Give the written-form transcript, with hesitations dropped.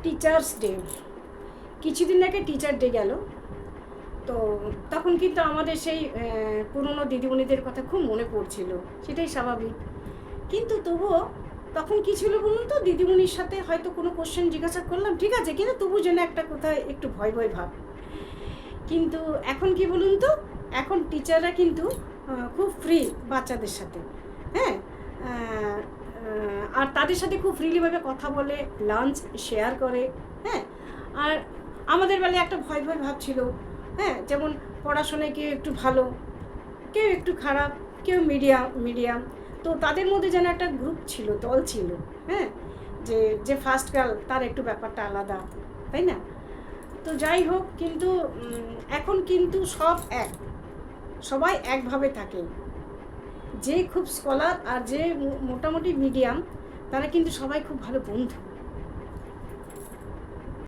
Teachers day, কিছুদিন আগে teacher day গেল। তো তখন কিন্তু আমাদের সেই পুরনো দিদিমণিদের কথা খুব মনে পড়ছিল, সেটাই স্বাভাবিক। কিন্তু তবুও তখন কী ছিল বলুন তো, দিদিমণির সাথে হয়তো কোনো কোশ্চেন জিজ্ঞাসা করলাম, ঠিক আছে, কিন্তু তবু যেন একটা কোথায় একটু ভয় ভয় ভাব। কিন্তু এখন কি বলুন তো, এখন টিচাররা কিন্তু খুব ফ্রি বাচ্চাদের সাথে, হ্যাঁ, আর তাদের সাথে খুব ফ্রিলিভাবে কথা বলে, লাঞ্চ শেয়ার করে, হ্যাঁ। আর আমাদের বেলায় একটা ভয় ভয় ভাব ছিল, হ্যাঁ, যেমন পড়াশোনায় কেউ একটু ভালো, কেউ একটু খারাপ, কেউ মিডিয়াম। তো তাদের মধ্যে যেন একটা গ্রুপ ছিল, দল ছিল, হ্যাঁ, যে যে ফার্স্ট গার্ল তার একটু ব্যাপারটা আলাদা, তাই না? তো যাই হোক, কিন্তু এখন কিন্তু সবাই একভাবে থাকে। যে খুব স্কলার আর যে মোটামুটি মিডিয়াম, তারা কিন্তু সবাই খুব ভালো বন্ধু।